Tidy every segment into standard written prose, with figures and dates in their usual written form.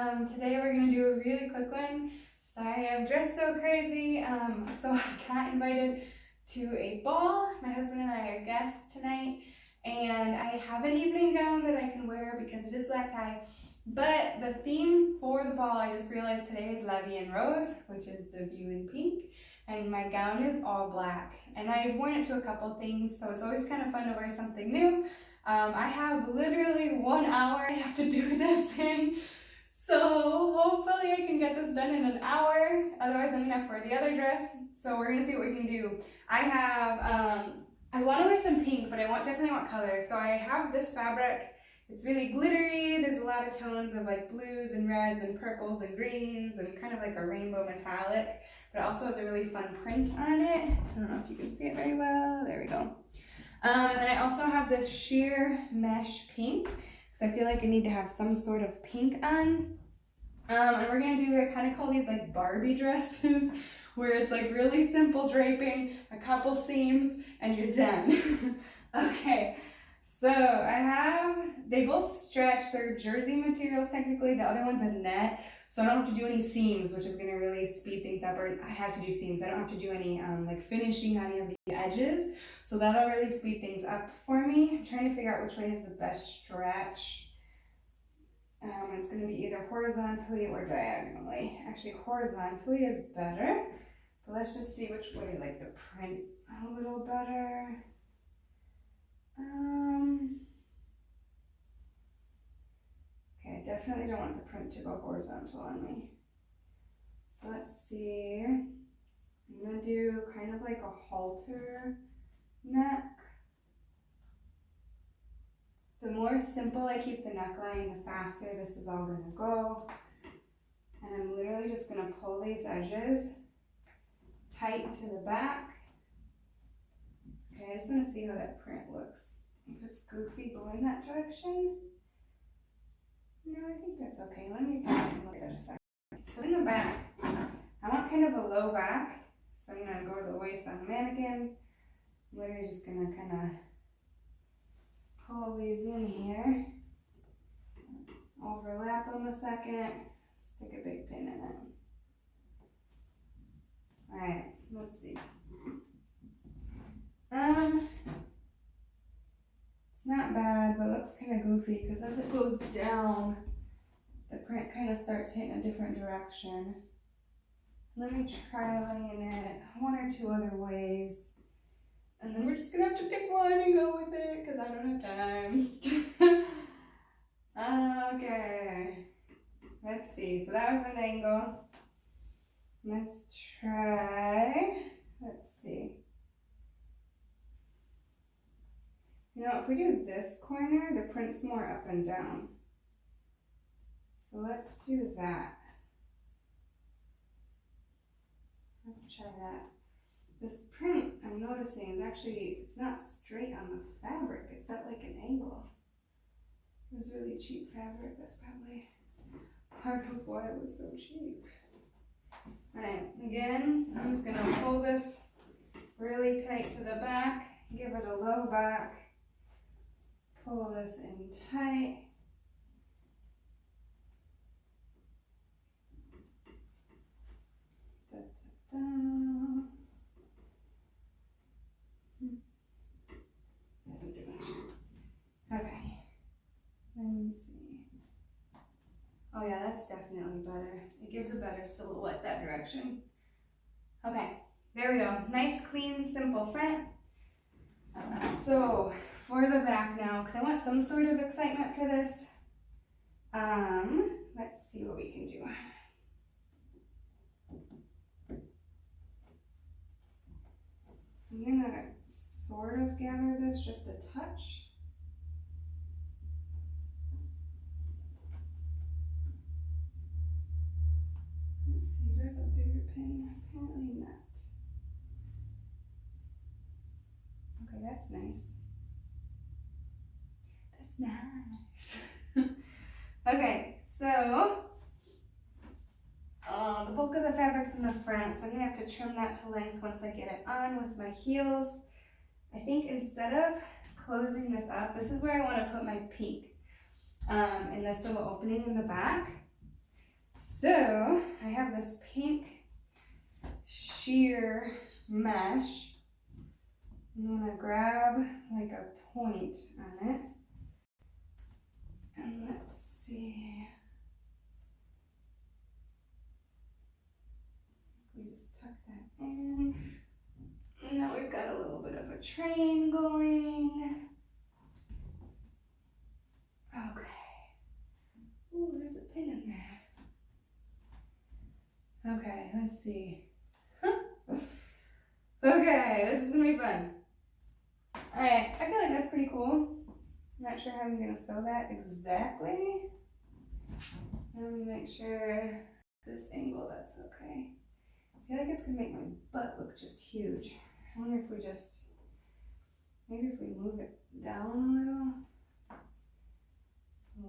Today we're gonna do a really quick one. Sorry, I'm dressed so crazy. So I got invited to a ball. My husband and I are guests tonight, and I have an evening gown that I can wear because it is black tie. But the theme for the ball, I just realized today, is La Vie en Rose, which is the view in pink, and my gown is all black. And I've worn it to a couple things, so it's always kind of fun to wear something new. I have literally 1 hour I have to do this in. So hopefully I can get this done in an hour. Otherwise I'm gonna have to wear the other dress. So we're gonna see what we can do. I wanna wear some pink, but definitely want color. So I have this fabric. It's really glittery. There's a lot of tones of like blues and reds and purples and greens and kind of like a rainbow metallic, but it also has a really fun print on it. I don't know if you can see it very well. There we go. And then I also have this sheer mesh pink, because I feel like I need to have some sort of pink on. And we're gonna do, I kind of call these like Barbie dresses, where it's like really simple draping, a couple seams, and you're done. Okay, so they both stretch, they're jersey materials technically, the other one's a net, so I don't have to do any seams, which is gonna really speed things up, or I have to do seams, I don't have to do any like finishing on any of the edges, so that'll really speed things up for me. I'm trying to figure out which way is the best stretch. It's going to be either horizontally or diagonally. Actually, horizontally is better, but let's just see which way I like the print a little better. Okay, I definitely don't want the print to go horizontal on me. So let's see. I'm going to do kind of like a halter neck. The more simple I keep the neckline, the faster this is all gonna go. And I'm literally just gonna pull these edges tight to the back. Okay, I just wanna see how that print looks. If it's goofy going that direction. No, I think that's okay. Let me look at it a second. So in the back, I want kind of a low back. So I'm gonna go to the waist on the mannequin. I'm literally just gonna kind of pull these in here, overlap them a second, stick a big pin in it. Alright, let's see. It's not bad, but it looks kind of goofy because as it goes down, the print kind of starts hitting a different direction. Let me try laying it one or two other ways. And then we're just gonna have to pick one and go with it because I don't have time. Okay, let's see. So that was an angle. Let's see. You know, if we do this corner, the print's more up and down. So let's do that. Let's try that. This print, I'm noticing, is actually, it's not straight on the fabric, it's at like an angle. It was really cheap fabric, that's probably part of why it was so cheap. Alright, again, I'm just gonna pull this really tight to the back, give it a low back, pull this in tight. Da, da, da. Okay, let me see. Oh yeah, that's definitely better. It gives a better silhouette that direction. Okay, there we go. Nice, clean, simple front. So for the back now, because I want some sort of excitement for this, let's see what we can do. I'm gonna sort of gather this just a touch. Let's see, do I have a bigger pin? Apparently not. Okay, that's nice. That's nice. Okay, so the bulk of the fabric's in the front, so I'm gonna have to trim that to length once I get it on with my heels. I think instead of closing this up, this is where I want to put my pink in this little opening in the back. So I have this pink sheer mesh. I'm gonna grab like a point on it. And let's see. We just tuck that in. And now we've got a little bit of a train going. Okay. Ooh, there's a pin in there. Okay, let's see. Okay, this is gonna be fun. Alright, I feel like that's pretty cool. I'm not sure how I'm gonna sew that exactly. Let me make sure this angle, that's okay. I feel like it's gonna make my butt look just huge. I wonder if we just, maybe if we move it down a little. So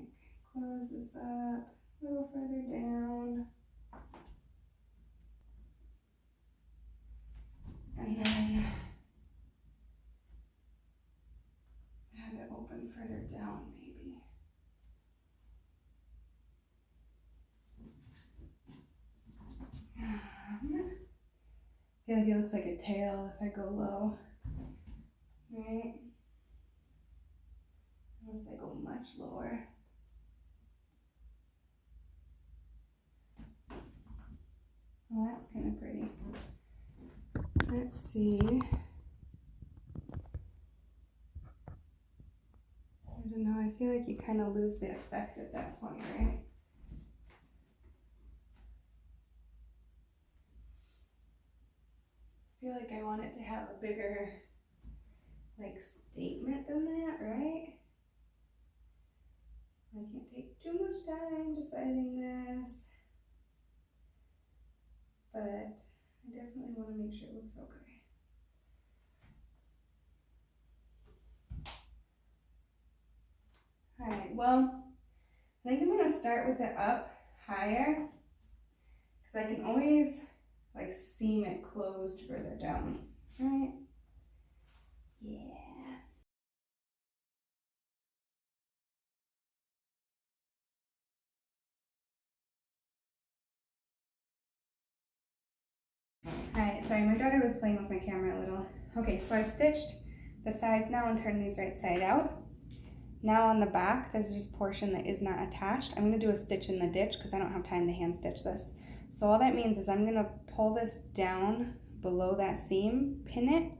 like, close this up a little further down. And then have it open further down maybe. I feel like it looks like a tail if I go low, right? Unless I go much lower. Well, that's kind of pretty. Let's see. I don't know, I feel like you kind of lose the effect at that point, right? I feel like I want it to have a bigger, like, statement than that, right? I can't take too much time deciding this, but I definitely want to make sure it looks okay. All right, well, I think I'm going to start with it up higher because I can always like seam it closed further down, right? Yeah. Alright, sorry, my daughter was playing with my camera a little. Okay, so I stitched the sides now and turned these right side out. Now on the back, there's this portion that is not attached. I'm gonna do a stitch in the ditch because I don't have time to hand stitch this. So all that means is I'm gonna pull this down below that seam, pin it,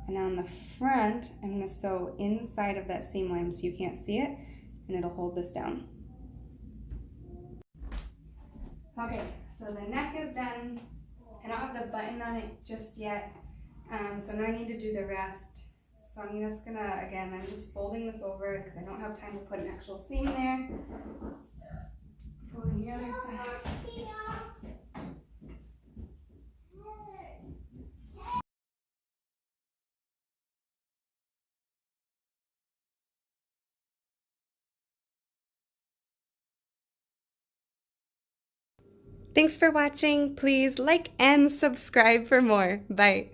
and on the front, I'm gonna sew inside of that seam line so you can't see it, and it'll hold this down. Okay, so the neck is done. I don't have the button on it just yet, so now I need to do the rest. So I'm just gonna, again, I'm just folding this over because I don't have time to put an actual seam there. Folding the other side. Thanks for watching. Please like and subscribe for more. Bye.